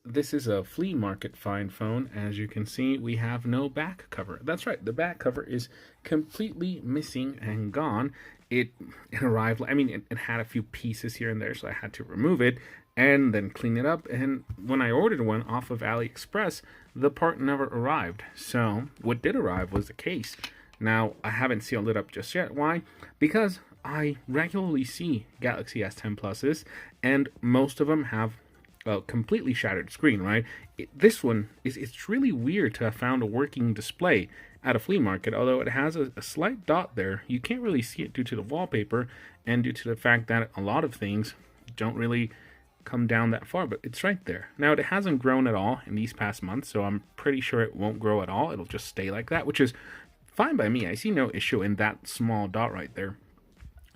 this is a flea market find phone. As you can see, we have no back cover. That's right, the back cover is completely missing and gone. It arrived, I mean, it had a few pieces here and there, so I had to remove it and then clean it up. And when I ordered one off of AliExpress, the part never arrived. So what did arrive was the case. Now, I haven't sealed it up just yet. Why? Because I regularly see Galaxy S10 Pluses, and most of them have a completely shattered screen, right? This one, it's really weird to have found a working display at a flea market, although it has a slight dot there. You can't really see it due to the wallpaper and due to the fact that a lot of things don't really come down that far, but it's right there. Now, it hasn't grown at all in these past months, so I'm pretty sure it won't grow at all. It'll just stay like that, which is fine by me. I see no issue in that small dot right there.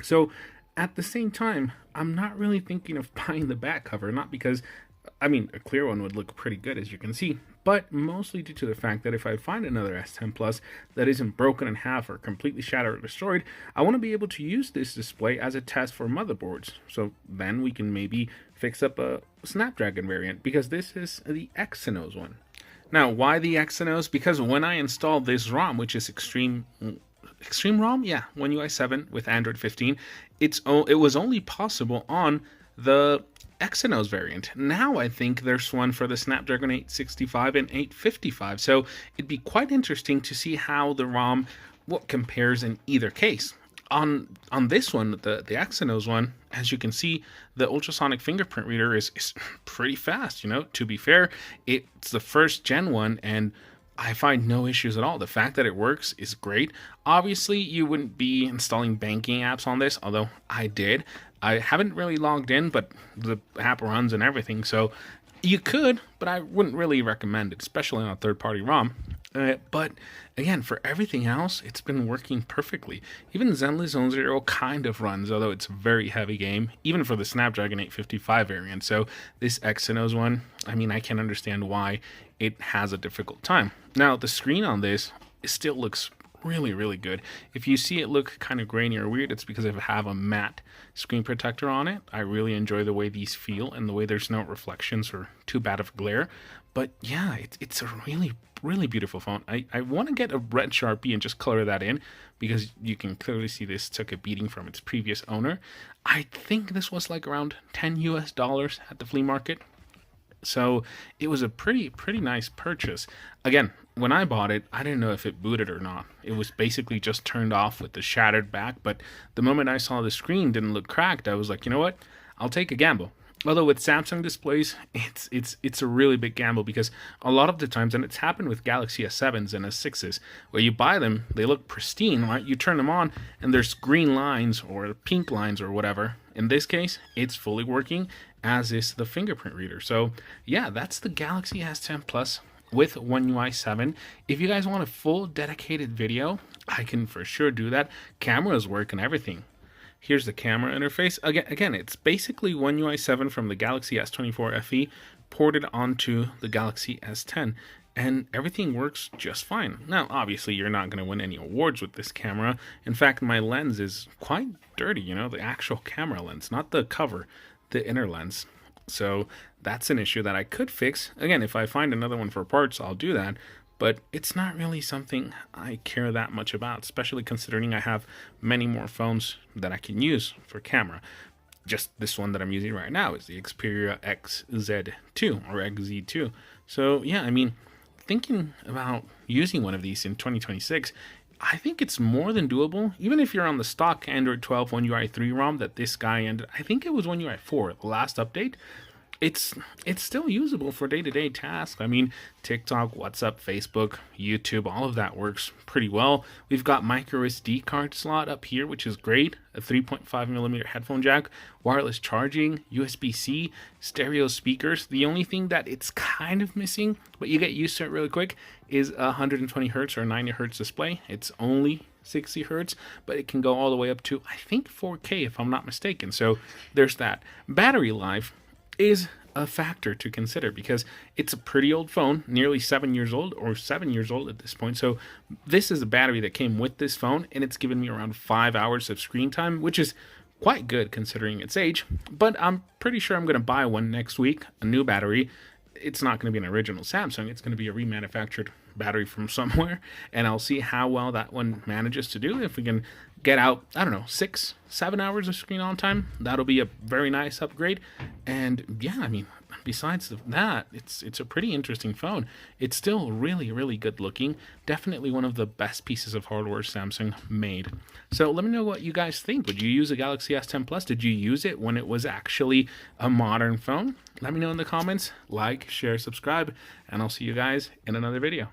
So at the same time, I'm not really thinking of buying the back cover, not because, I mean, a clear one would look pretty good, as you can see, but mostly due to the fact that if I find another S10 Plus that isn't broken in half or completely shattered or destroyed, I want to be able to use this display as a test for motherboards. So then we can maybe fix up a Snapdragon variant, because this is the Exynos one. Now, why the Exynos? Because when I installed this ROM, which is Extreme ROM, yeah, One UI 7 with Android 15, it was only possible on the Exynos variant. Now I think there's one for the Snapdragon 865 and 855, so it'd be quite interesting to see how the ROM compares in either case. On this one, the Exynos one, as you can see, the ultrasonic fingerprint reader is pretty fast. You know, to be fair, it's the first gen one, and I find no issues at all. The fact that it works is great. Obviously, you wouldn't be installing banking apps on this, although I did. I haven't really logged in, but the app runs and everything, so you could, but I wouldn't really recommend it, especially on a third-party ROM. But again, for everything else, it's been working perfectly. Even Zenly Zone Zero kind of runs, although it's a very heavy game, even for the Snapdragon 855 variant. So this Exynos one, I mean, I can understand why it has a difficult time. Now, the screen on this still looks really, really good. If you see it look kind of grainy or weird, it's because I have a matte screen protector on it. I really enjoy the way these feel and the way there's no reflections or too bad of glare. But yeah, it's a really, really beautiful phone. I want to get a red Sharpie and just color that in, because you can clearly see this took a beating from its previous owner. I think this was like around $10 US at the flea market. So it was a pretty nice purchase. Again, when I bought it, I didn't know if it booted or not. It was basically just turned off with the shattered back, but the moment I saw the screen didn't look cracked, I was like, you know what? I'll take a gamble. Although with Samsung displays, it's a really big gamble, because a lot of the times, and it's happened with Galaxy S7s and S6s, where you buy them, they look pristine, right? You turn them on, and there's green lines or pink lines or whatever. In this case, it's fully working, as is the fingerprint reader. So yeah, that's the Galaxy S10 Plus with One UI 7. If you guys want a full dedicated video, I can for sure do that. Cameras work and everything. Here's the camera interface. Again, it's basically One UI 7 from the Galaxy S24 FE ported onto the Galaxy S10, and everything works just fine. Now, obviously, you're not going to win any awards with this camera. In fact, my lens is quite dirty, you know, the actual camera lens, not the cover, the inner lens. So that's an issue that I could fix. Again, if I find another one for parts, I'll do that. But it's not really something I care that much about, especially considering I have many more phones that I can use for camera. Just this one that I'm using right now is the Xperia XZ2 or XZ2. So yeah, I mean, thinking about using one of these in 2026, I think it's more than doable. Even if you're on the stock Android 12 One UI 3 ROM that this guy ended, I think it was One UI 4, the last update. It's still usable for day-to-day tasks. I mean, TikTok, WhatsApp, Facebook, YouTube, all of that works pretty well. We've got micro SD card slot up here, which is great. A 3.5mm headphone jack, wireless charging, USB-C, stereo speakers. The only thing that it's kind of missing, but you get used to it really quick, is a 120 Hz or 90 Hz display. It's only 60 Hz, but it can go all the way up to, I think, 4K if I'm not mistaken. So there's that. Battery life is a factor to consider, because it's a pretty old phone, nearly 7 years old, or 7 years old at this point. So this is a battery that came with this phone, and it's given me around 5 hours of screen time, which is quite good considering its age. But I'm pretty sure I'm going to buy one next week, a new battery, it's not going to be an original Samsung. It's going to be a remanufactured battery from somewhere, and I'll see how well that one manages to do. If we can get out, I don't know, 6-7 hours of screen on time, that'll be a very nice upgrade. And yeah, I mean, besides that, it's a pretty interesting phone. It's still really, really good looking. Definitely one of the best pieces of hardware Samsung made. So let me know what you guys think. Would you use a Galaxy S10 Plus? Did you use it when it was actually a modern phone? Let me know in the comments. Like, share, subscribe, and I'll see you guys in another video.